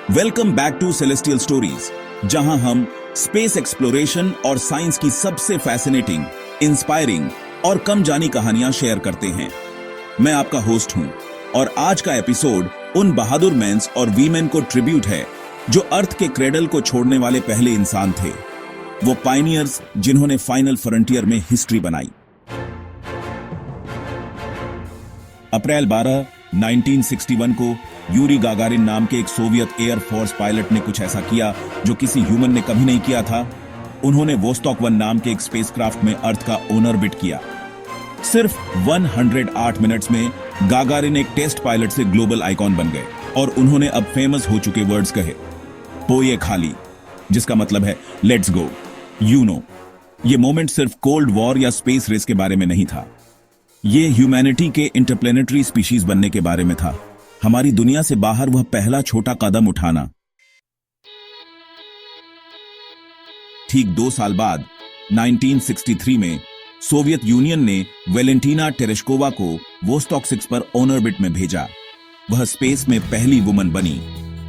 Welcome back to celestial stories, जहां हम space exploration और साइंस की सबसे फैसिनेटिंग, इंस्पायरिंग और कम जानी कहानियां शेयर करते हैं। मैं आपका होस्ट हूं और आज का एपिसोड उन बहादुर मेंस और वीमेन को ट्रिब्यूट है जो अर्थ के क्रेडल को छोड़ने वाले पहले इंसान थे। वो पायनियर्स जिन्होंने फाइनल फ्रंटियर में हिस्ट्री बनाई। अप्रैल 12, 1961 को यूरी गागारिन नाम के एक सोवियत एयर फोर्स पायलट ने कुछ ऐसा किया जो किसी ह्यूमन ने कभी नहीं किया था। उन्होंने वोस्टॉक 1 नाम के एक स्पेसक्राफ्ट में अर्थ का ऑर्बिट किया। सिर्फ 108 मिनट्स में गागारिन एक टेस्ट पायलट से ग्लोबल आइकॉन बन गए और उन्होंने अब फेमस हो चुके वर्ड्स कहे, पोये खाली, जिसका मतलब है लेट्स गो, यू नो। ये मोमेंट सिर्फ कोल्ड वॉर या स्पेस रेस के बारे में नहीं था, ये ह्यूमैनिटी के इंटरप्लेनेटरी स्पीशीज बनने के बारे में था। हमारी दुनिया से बाहर वह पहला छोटा कदम उठाना। ठीक 2 साल बाद 1963 में सोवियत यूनियन ने वेलेंटीना टेरेश्कोवा को वोस्टॉक 6 पर ऑर्बिट में भेजा। वह स्पेस में पहली वुमन बनी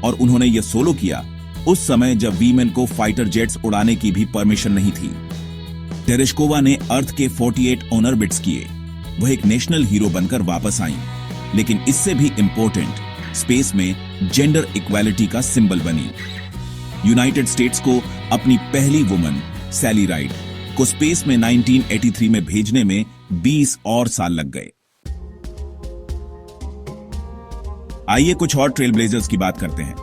और उन्होंने यह सोलो किया उस समय जब वीमेन को फाइटर जेट्स उड़ाने की भी परमिशन नहीं थी। टेरेश्कोवा ने अर्थ के 48 ऑर्बिट्स किए। वह एक नेशनल हीरो बनकर वापस आई, लेकिन इससे भी इंपॉर्टेंट, स्पेस में जेंडर इक्वालिटी का सिंबल बनी। यूनाइटेड स्टेट्स को अपनी पहली वुमन सैली राइड को स्पेस में 1983 में भेजने में 20 और साल लग गए। आइए कुछ और ट्रेल ब्लेजर्स की बात करते हैं।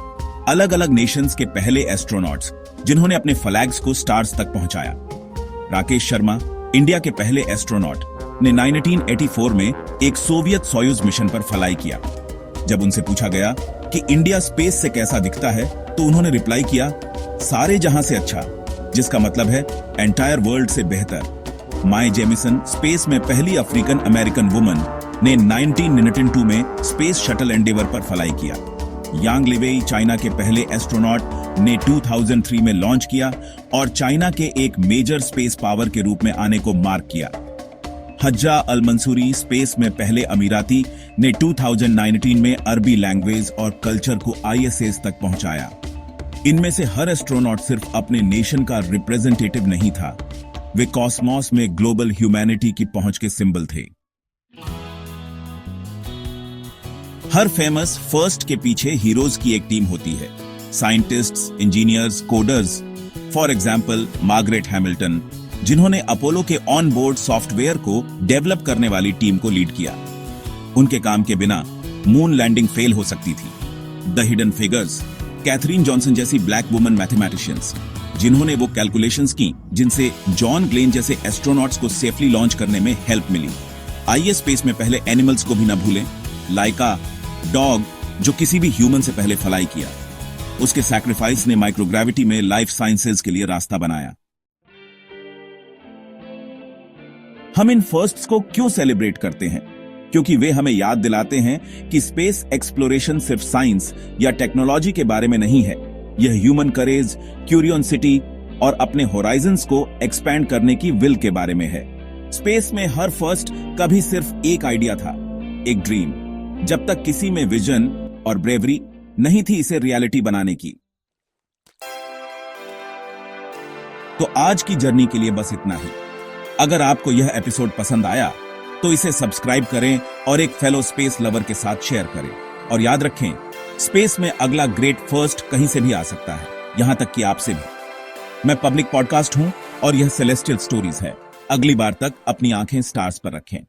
अलग अलग नेशंस के पहले एस्ट्रोनॉट्स जिन्होंने अपने फ्लैग्स को स्टार्स तक पहुंचाया। राकेश शर्मा, इंडिया के पहले एस्ट्रोनॉट, ने 1984 में एक सोवियत सोयूज मिशन पर फ्लाई किया। जब उनसे पूछा गया कि इंडिया स्पेस से कैसा दिखता है, तो उन्होंने रिप्लाई किया, सारे जहां से अच्छा, जिसका मतलब है एंटायर वर्ल्ड से बेहतर। माय जेमिसन, स्पेस में पहली अफ्रीकन अमेरिकन वुमन, ने 1992 में स्पेस शटल एंडेवर पर फ्लाई किया। यांग लिवेई, चाइना के पहले एस्ट्रोनॉट, ने 2003 में लॉन्च किया और चाइना के एक मेजर स्पेस पावर के रूप में आने को मार्क किया। हज्जा अल मंसूरी, स्पेस में पहले अमीराती, ने 2019 में अरबी लैंग्वेज और कल्चर को ISS तक पहुंचाया। इनमें से हर एस्ट्रोनॉट सिर्फ अपने नेशन का रिप्रेजेंटेटिव नहीं था, वे कॉस्मोस में ग्लोबल ह्यूमैनिटी की पहुंच के सिंबल थे। हर फेमस फर्स्ट के पीछे हीरोज की एक टीम होती है, scientists, engineers, coders. For example Margaret Hamilton, जिन्होंने अपोलो के ऑन बोर्ड सॉफ्टवेयर को डेवलप करने वाली टीम को लीड किया। उनके काम के बिना मून लैंडिंग फेल हो सकती थी। The hidden figures, Katherine Johnson जैसी ब्लैक वुमन मैथमेटिशियंस, जिन्होंने वो कैलकुलेशंस की जिनसे जॉन ग्लेन जैसे एस्ट्रोनॉट्स को सेफली लॉन्च करने में हेल्प मिली। आइए स्पेस में पहले एनिमल्स को भी न भूलें। लाइका, डॉग, जो किसी भी ह्यूमन से पहले फ्लाई किया, उसके सैक्रिफाइस ने माइक्रोग्रेविटी में लाइफ साइंसेज के लिए रास्ता बनाया। हम इन फर्स्ट्स को क्यों सेलिब्रेट करते हैं? क्योंकि वे हमें याद दिलाते हैं कि स्पेस एक्सप्लोरेशन सिर्फ साइंस या टेक्नोलॉजी के बारे में नहीं है, यह ह्यूमन करेज, क्यूरियोसिटी और अपने होराइजन्स को एक्सपैंड करने की विल के बारे में है। स्पेस में हर फर्स्ट कभी सिर्फ एक आइडिया था, एक ड्रीम, जब तक किसी में विजन और ब्रेवरी नहीं थी इसे रियलिटी बनाने की। तो आज की जर्नी के लिए बस इतना ही। अगर आपको यह एपिसोड पसंद आया तो इसे सब्सक्राइब करें और एक फेलो स्पेस लवर के साथ शेयर करें। और याद रखें, स्पेस में अगला ग्रेट फर्स्ट कहीं से भी आ सकता है, यहां तक कि आपसे भी। मैं पब्लिक पॉडकास्ट हूं और यह सेलेस्टियल स्टोरीज है। अगली बार तक अपनी आंखें स्टार्स पर रखें।